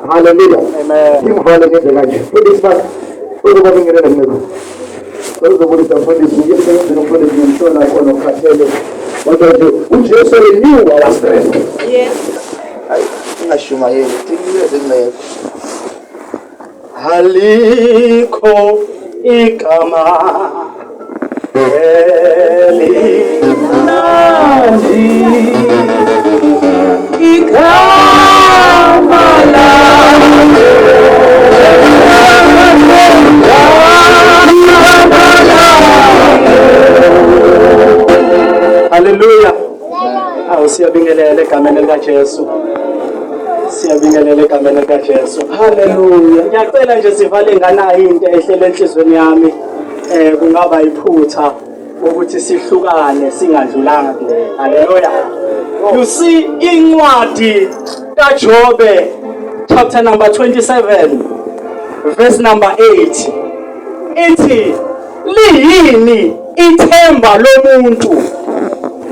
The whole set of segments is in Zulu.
Hallelujah. Amen. Ngivale ngendlela nje. Mfundisi bakhe. Ukuba ngingena ngeke. Uzobulisa mfundisi ngiyeke ngomfundisi ngimhlola khona ukhathele. Kodwa nje uJesu renew our strength. Yes. Ngashumayeli tingileze ngeke. Alikho igama elimnandi igama lakho Hallelujah. Siyabingelela egameni likaJesu. Siyabingelela egameni likaJesu. Hallelujah. Ngiyacela nje sivale nganayo into ehlele enhlizweni yami. Kungaba iphutha ukuthi sihlukane singadlulanga kule. Hallelujah. You see incwadi kaJobe chapter number 27 verse number 8 ithi liyini ithemba lomuntu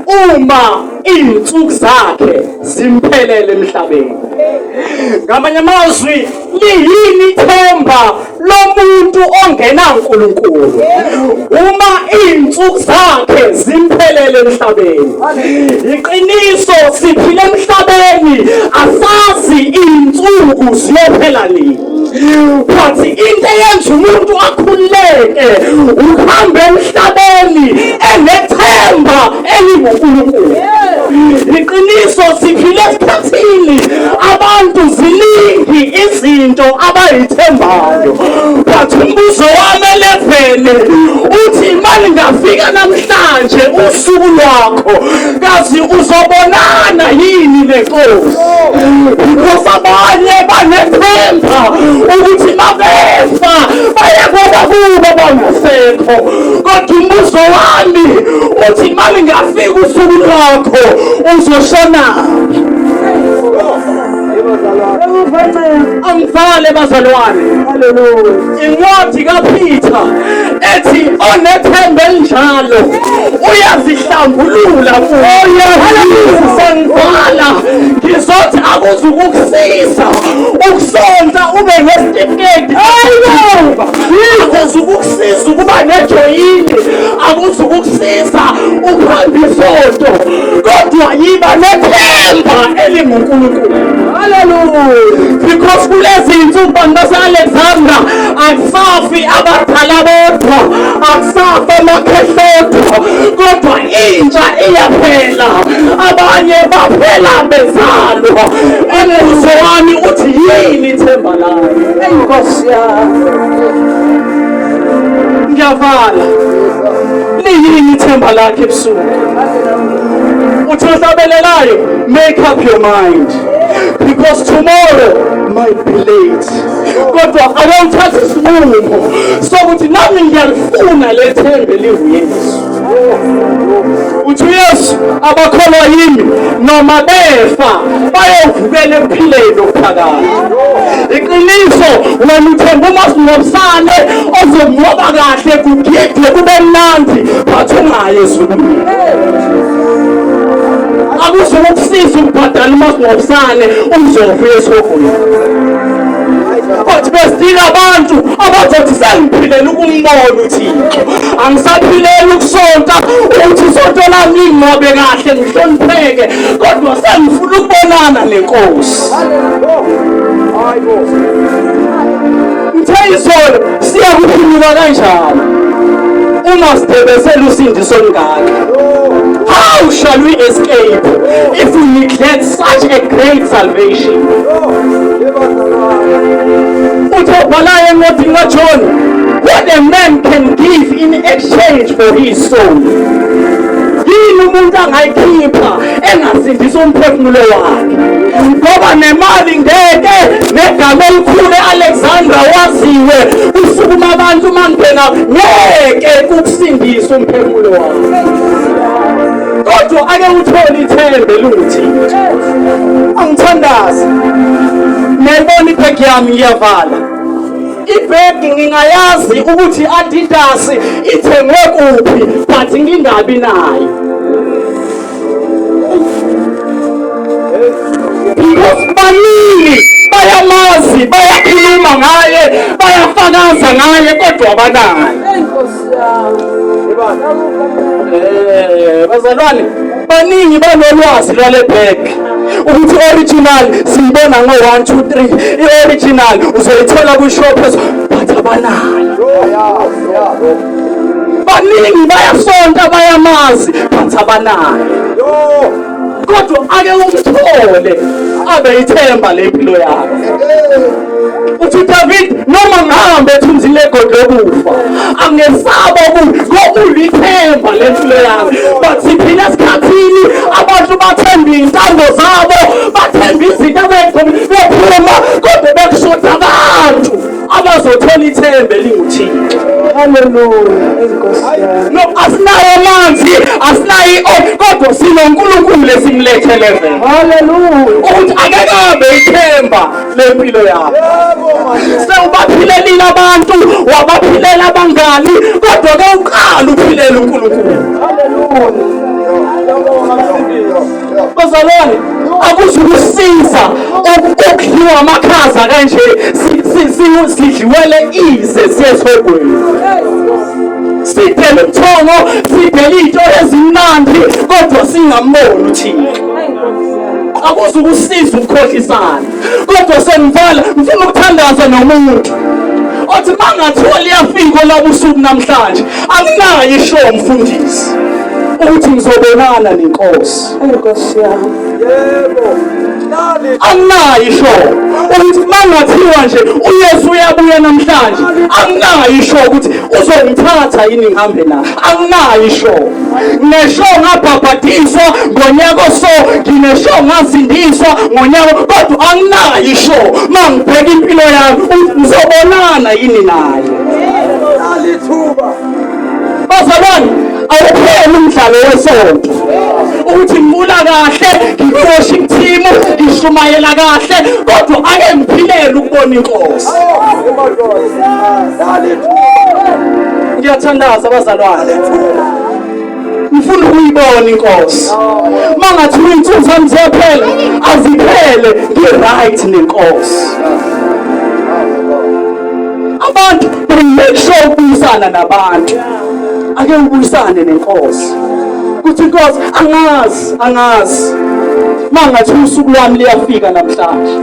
uma insuku zakhe zimphelele emhlabeni. Ngamanye amazwi liyini ithemba lomuntu ongena uNkulunkulu uma insuku zakhe zimphelele emhlabeni. Iqiniso siphila emhlabeni asazi insuku ziyophela nini. But into eyenza umuntu akhululeke uhambe emhlabeni enethemba elinguNkulunkulu. Iqiniso siphile esikhathini abantu ziningi izinto abayithembayo. But umbuzo wami elevele uthi manje ngafika namhlanje usuku lwakho kazi uzobonana yini neNkosi. Because abanye banethemba ukuthi mabefa bayabona kubo bangasekho. Kodwa umbuzo wami uthi manje ngafika usuku lwakho uzoshona. Angivale bazalwane. Hallelujah. Incwadi kaPeter ethi onethemba elinjalo uyazihlambulula kuye. Sengivala ngizothi akuzukukusiza ukusonta ube nesitifiketi. Akuzukukusiza ukuba nejoyini. Akuzukukusiza ukuhamba isonto. Kodwa yiba nethemba elinguNkulunkulu. Hallelujah. Because kulezi insuku base-Alexandra akusafi abadala bodwa, akusafi amakhehlodo, kodwa intsha iyaphela, abanye baphela bezalwa. Umbuzo wami uthi yini ithemba layo? Enkosi yami ngiyavala liyini ithemba lakhe ebusuku? Uthi osabelelayo, make up your mind. Because tomorrow might be late. Kodwa awuthatha isinqumo sokuthi nami ngiyalifuna lethemba eliwuYesu. Uthi uYesu abakholwa yimi noma befa bayovukela emphileni okuphakade. Iqiniso wena uthemba umasingcwabisane ozomngcwaba kahle kugidwe kube mnandi but ungaye ezulwini. Akuzukukusiza ukubhadala umasingcwabisane uzofa esogwini. Kodwa besidinga abantu abazothi sengiphilela ukumbona uThixo. Angisaphilela ukusonta ukuthi isonto lami ngingcwabe kahle ngihlonipheke, kodwa sengifuna ukubonana neNkosi. Ngithe izolo siyakuphilula kanjani uma sidebesela usindiso olungaka? How shall we escape if we neglect such a great salvation? Utobalaye encwadini kaJohn, what a man can give in exchange for his soul. Yini umuntu angayikhipha engasindisa umphefumulo wakhe? Ngoba nemali ngeke negama elikhulu eAlexandra waziwe usukuma abantu mangena ngeke kukusindisa umphefumulo wakhe. Kodwa ake uthole ithemba elinguThixo. Angithandazi. Nayibona ibhegi yami ngiyavala. Ibhegi ngingayazi ukuthi Adidas ithengwe kuphi but ngingabi nayo. Because baningi bayamazi abaningi bayakhuluma ngaye, bayafakaza ngaye, kodwa abanayo. Bazalwane, baningi banolwazi lwale bag ukuthi original siyibona ngo 1 2 3, i-original uzoyithola kwi-Shoppers, but abanayo. Baningi bayasonta bayamazi, but abanayo. Kodwa ake umthole abe ithemba lempilo yakhe. Uthi David, noma ngihambe ethunzini legodlo lokufa, angesaba ngoba ulithemba lempilo yakhe. But siphila esikhathini abantu bathemba iy'ntambo zabo, bathemba izinto bephuma, kodwa bekushotha abantu abazothola ithemba elinguThixo. Hallelujah. No, asinayo amanzi, asinayo i-oil, kodwa sinoNkulunkulu esimlethele vele. Hallelujah. Ukuthi akekabe ithemba lempilo yakho. Sewubaphilela abantu, wabaphilela abangani, kodwa ke uqala uphilela uNkulunkulu. Hallelujah. Bazalwane, akuzukusiza ukudliwa amakhaza kanje sidliwele ize siyesogweni. Sidele ubuthongo, sidele iy'nto ezimnandi, kodwa singamboni uThixo. Akuzukusiza ukukhohlisana, kodwa sengivala ngifuna ukuthandaza nomuntu othi mangathiwa liyafika olabo usuku namhlanje, anginayo ishow mfundisi ukuthi ngizobonana nenkosi. Inkosi yami, yebo, anginayo ishow ukuthi mangathiwa nje uYesu uyabuya namhlanje, anginayo ishow ukuthi uzongithatha yini ngihambe naye, anginayo ishow. Ngineshow ngabhabhadiswa ngonyaka so, ngineshow ngazindiswa ngonyaka, kodwa anginayo ishow mangibheka impilo yami ukuthi ngizobonana yini naye. Bazalwane, awupheli umdlalo wesonto ukuthi ngibula kahle, ngi-worship team, ngishumayela kahle, kodwa ake ngiphilele ukubona inkosi. Ngiyathandaza bazalwane, ngifuna ukuyibona inkosi. Mangathi iy'nsuku zami ziyaphela, aziphele ngi-right nenkosi. Abantu make sure ukubuyisana nabantu, ake ubuyisane nenkosi. Kuthi inkosi angazi mangathi usuku lwami liyafika namhlanje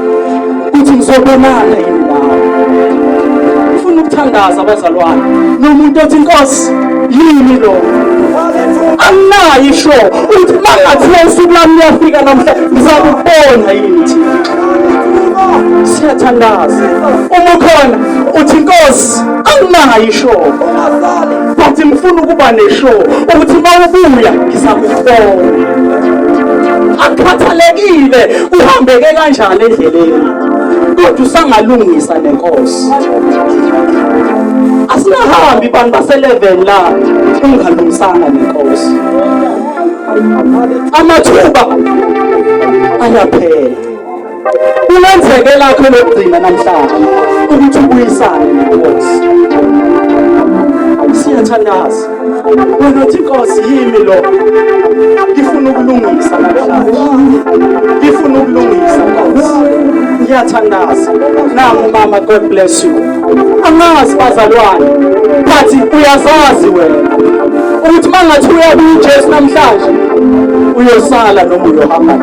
ukuthi ngizobonana yini nawe. Ngifuna ukuthandaza abazalwane nomuntu othi inkosi yini lo, anginayo ishow ukuthi mangathi usuku lwami liyafika namhlanje ngizakubona yini Thixo. Siyathandaza uma khona uthi inkosi anginayo ishow, but ngifuna ukuba neshow ukuthi mawubuya ngizakubona. Akukhathalekile uhambeke kanjani endleleni, kodwa usangalungisa nenkosi. Asinahambi bantu base-11 la ungalungisanga nenkosi. Amathuba ayaphela. Kungenzeke lakho lokugcina namhlanje ukuthi ubuyisane nenkosi. Siyathandaza wena uthi inkosi yimi lo, ngifuna ukulungisa namhlanje, ngifuna ukulungisa Nkosi. Ngiyathandaza nami mama, God bless you. Angazi bazalwane, but uyazazi wena ukuthi mangathi uyabuya uJesu namhlanje uyosala noma uyohamba.